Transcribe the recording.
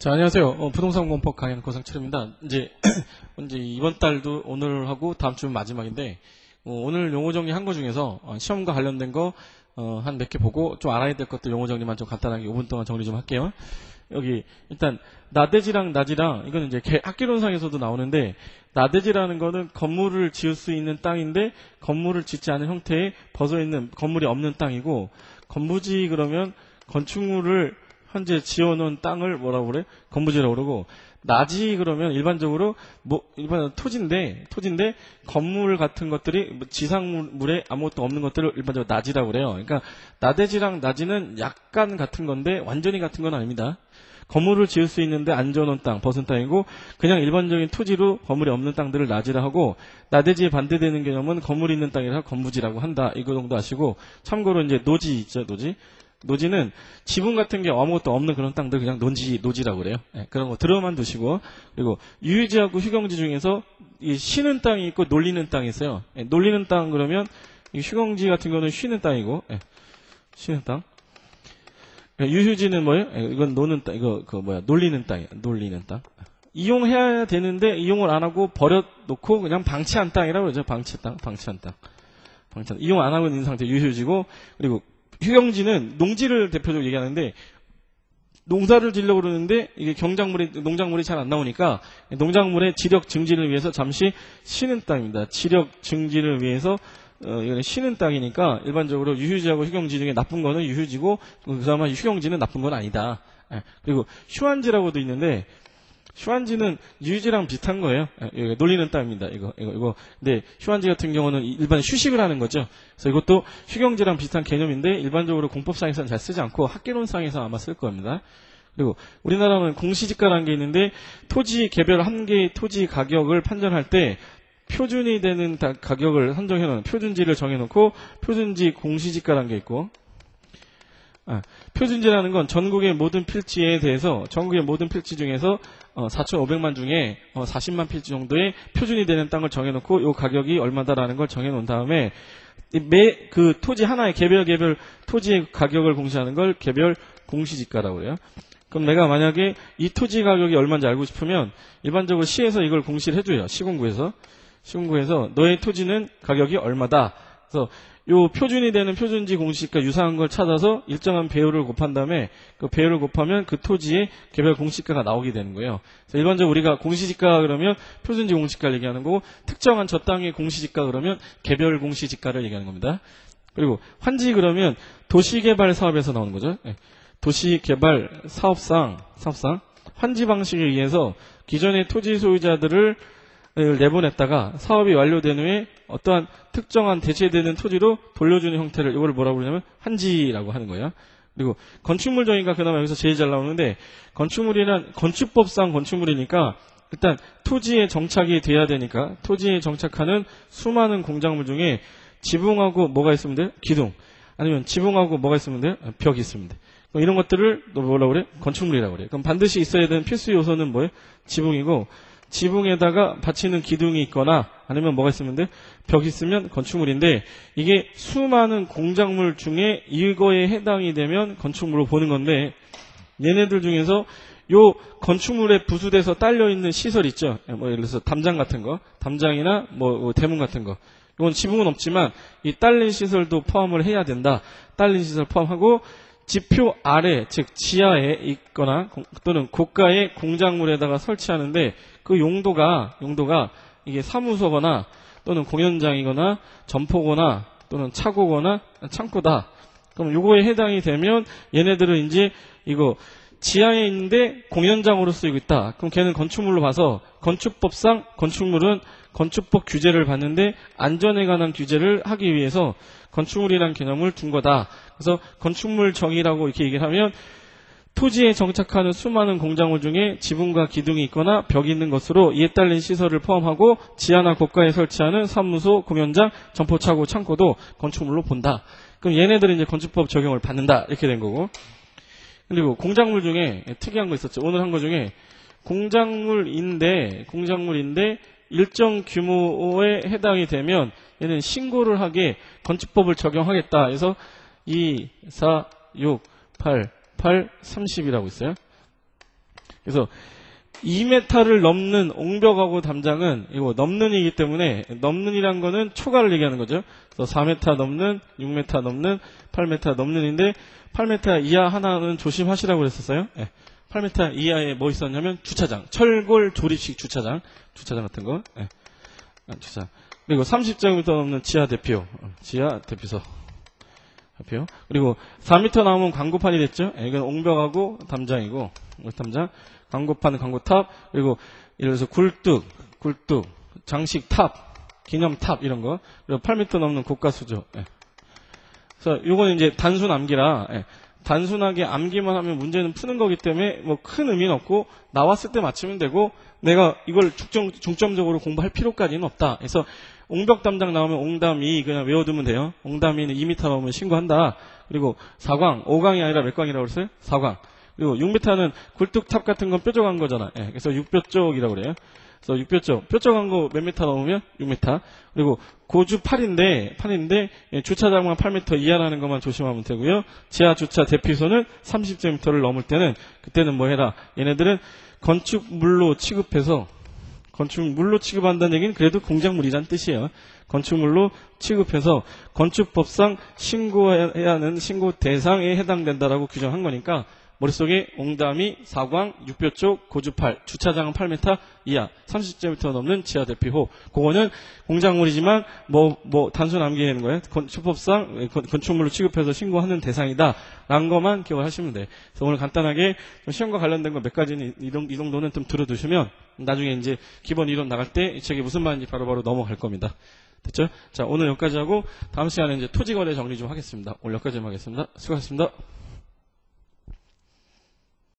자, 안녕하세요. 부동산 공법 강연 고상철입니다. 이제 이번 달도 오늘하고 다음 주는 마지막인데, 오늘 용어 정리한 거 중에서 시험과 관련된 거 한 몇 개 보고 좀 알아야 될 것들 용어 정리만 좀 간단하게 5분 동안 정리 좀 할게요. 여기 일단 나대지랑 나지랑 이거는 이제 학개론상에서도 나오는데, 나대지라는 거는 건물을 지을 수 있는 땅인데 건물을 짓지 않은 형태의 벗어있는 건물이 없는 땅이고, 건부지 그러면 건축물을 현재 지어놓은 땅을 뭐라고 그래? 건부지라고 그러고, 나지 그러면 일반적으로 일반 토지인데 건물 같은 것들이 지상물에 아무것도 없는 것들을 일반적으로 나지라고 그래요. 그러니까 나대지랑 나지는 약간 같은 건데 완전히 같은 건 아닙니다. 건물을 지을 수 있는데 안 지어놓은 땅, 벗은 땅이고, 그냥 일반적인 토지로 건물이 없는 땅들을 나지라 하고, 나대지에 반대되는 개념은 건물이 있는 땅이라 건부지라고 한다. 이거 정도 아시고, 참고로 이제 노지 있죠, 노지. 노지는 지붕 같은 게 아무것도 없는 그런 땅들 그냥 노지라고 그래요. 네, 그런 거 들어만 두시고, 그리고 유유지하고 휴경지 중에서 이 쉬는 땅이 있고 놀리는 땅이 있어요. 네, 놀리는 땅 그러면 이 휴경지 같은 거는 쉬는 땅이고, 네, 쉬는 땅. 유휴지는 뭐예요? 이건 노는 땅, 놀리는 땅이에요. 놀리는 땅. 이용해야 되는데 이용을 안 하고 버려놓고 그냥 방치한 땅이라고 그러죠. 방치한 땅. 이용 안 하고 있는 상태 유휴지고, 그리고 휴경지는 농지를 대표적으로 얘기하는데, 농사를 지려고 그러는데 이게 농작물이 잘 안 나오니까 농작물의 지력 증진을 위해서 잠시 쉬는 땅입니다. 지력 증진을 위해서 이거는 쉬는 땅이니까 일반적으로 유휴지하고 휴경지 중에 나쁜 거는 유휴지고, 그 다음에 휴경지는 나쁜 건 아니다. 그리고 휴안지라고도 있는데, 휴안지는 유지랑 비슷한 거예요. 놀리는 땅입니다. 이거. 근데 휴안지 같은 경우는 일반 휴식을 하는 거죠. 그래서 이것도 휴경지랑 비슷한 개념인데 일반적으로 공법상에서는 잘 쓰지 않고 학개론상에서 아마 쓸 겁니다. 그리고 우리나라는 공시지가라는 게 있는데, 개별 한 개의 토지 가격을 판정할 때 표준이 되는 가격을 선정해놓은 표준지를 정해놓고 표준지 공시지가라는 게 있고, 표준지라는 건 전국의 모든 필지에 대해서 전국의 모든 필지 중에서 4,500만 중에 40만 필지 정도의 표준이 되는 땅을 정해놓고 이 가격이 얼마다라는 걸 정해놓은 다음에 그 토지 하나의 개별 토지의 가격을 공시하는 걸 개별 공시지가라고 해요. 그럼 내가 만약에 이 토지 가격이 얼마인지 알고 싶으면 일반적으로 시에서 이걸 공시를 해줘요. 시공구에서 너의 토지는 가격이 얼마다. 그래서 요 표준이 되는 표준지 공시가 유사한 걸 찾아서 일정한 배율을 곱한 다음에 그 배율을 곱하면 그 토지의 개별 공시가가 나오게 되는 거예요. 그래서 일반적으로 우리가 공시지가 그러면 표준지 공시가를 얘기하는 거고, 특정한 저 땅의 공시지가 그러면 개별 공시지가를 얘기하는 겁니다. 그리고 환지 그러면 도시개발 사업에서 나오는 거죠. 도시개발 사업상 환지 방식에 의해서 기존의 토지 소유자들을 내보냈다가 사업이 완료된 후에 어떠한 특정한 대체되는 토지로 돌려주는 형태를, 이걸 뭐라고 그러냐면 환지라고 하는 거예요. 그리고 건축물 정의가 그나마 여기서 제일 잘 나오는데, 건축물이란 건축법상 건축물이니까 일단 토지에 정착이 돼야 되니까 토지에 정착하는 수많은 공작물 중에 지붕하고 뭐가 있으면 돼요? 기둥. 아니면 지붕하고 뭐가 있으면 돼요? 벽이 있으면 돼요. 이런 것들을 뭐라고 그래? 건축물이라고 그래요. 그럼 반드시 있어야 되는 필수 요소는 뭐예요? 지붕이고, 지붕에다가 받치는 기둥이 있거나 아니면 뭐가 있으면 돼? 벽이 있으면 건축물인데, 이게 수많은 공작물 중에 이거에 해당이 되면 건축물로 보는 건데, 얘네들 중에서 요 건축물에 부수돼서 딸려있는 시설 있죠. 예를 들어서 담장 같은 거, 담장이나 대문 같은 거. 이건 지붕은 없지만 이 딸린 시설도 포함을 해야 된다. 딸린 시설 포함하고, 지표 아래, 즉 지하에 있거나 또는 고가의 공작물에다가 설치하는데 그 용도가 이게 사무소거나 또는 공연장이거나 점포거나 또는 차고거나 창고다. 그럼 요거에 해당이 되면 얘네들은 이제 이거 지하에 있는데 공연장으로 쓰이고 있다. 그럼 걔는 건축물로 봐서, 건축법상 건축물은 건축법 규제를 받는데 안전에 관한 규제를 하기 위해서 건축물이라는 개념을 둔 거다. 그래서 건축물 정의라고 이렇게 얘기를 하면, 토지에 정착하는 수많은 공작물 중에 지붕과 기둥이 있거나 벽이 있는 것으로 이에 딸린 시설을 포함하고 지하나 고가에 설치하는 사무소, 공연장, 점포차고, 창고도 건축물로 본다. 그럼 얘네들은 이제 건축법 적용을 받는다. 이렇게 된 거고. 그리고 공작물 중에 특이한 거 있었죠. 오늘 한 거 중에 공작물인데 일정 규모에 해당이 되면 얘는 신고를 하게 건축법을 적용하겠다. 그래서 2, 4, 6, 8, 30이라고 있어요. 그래서 2m를 넘는 옹벽하고 담장은 이거 넘는이기 때문에 넘는이란 거는 초과를 얘기하는 거죠. 그래서 4m 넘는, 6m 넘는, 8m 넘는인데 8m 이하 하나는 조심하시라고 그랬었어요. 8m 이하에 뭐 있었냐면 주차장, 철골 조립식 주차장 같은 거. 주차장. 그리고 30제곱미터 넘는 지하 대피소. 대피소. 그리고 4m 나오면 광고판이 됐죠. 이건 옹벽하고 담장이고, 담장, 광고판, 광고탑, 그리고 예를 들어서 굴뚝, 장식탑, 기념탑 이런 거. 그리고 8m 넘는 고가수조. 그래서 요거는 이제 단순 암기라, 단순하게 암기만 하면 문제는 푸는 거기 때문에 뭐 큰 의미는 없고 나왔을 때 맞추면 되고 내가 이걸 중점적으로 공부할 필요까지는 없다. 그래서 옹벽 담장 나오면 옹담이 그냥 외워두면 돼요. 옹담이는 2m 넘으면 신고한다. 그리고 4광, 5광이 아니라 몇 광이라고 그랬어요? 4광. 그리고 6m는 굴뚝탑 같은 건 뾰족한 거잖아. 그래서 6뼈쪽이라고 그래요. 그래서 6뼈쪽. 뾰족한 거 몇 m 넘으면 6m. 그리고 고주 8인데 주차장만 8m 이하라는 것만 조심하면 되고요. 지하 주차 대피소는 30제곱미터를 넘을 때는 그때는 뭐 해라. 얘네들은 건축물로 취급해서 건축물로 취급한다는 얘기는 그래도 공작물이란 뜻이에요. 건축물로 취급해서 건축법상 신고해야 하는 신고 대상에 해당된다라고 규정한 거니까 머릿속에 옹담이 4광, 6뼈쪽, 고주 8, 주차장은 8m 이하, 30제곱미터 넘는 지하 대피소. 그거는 공작물이지만 단순 암기하는 거예요. 건축법상 건축물로 취급해서 신고하는 대상이다. 라는 것만 기억을 하시면 돼요. 그래서 오늘 간단하게 시험과 관련된 거 몇 가지는 이 정도는 좀 들어두시면 나중에 이제 기본 이론 나갈 때 이 책이 무슨 말인지 바로바로 넘어갈 겁니다. 됐죠? 자, 오늘 여기까지 하고 다음 시간에 이제 토지거래 정리 좀 하겠습니다. 오늘 여기까지 하겠습니다. 수고하셨습니다.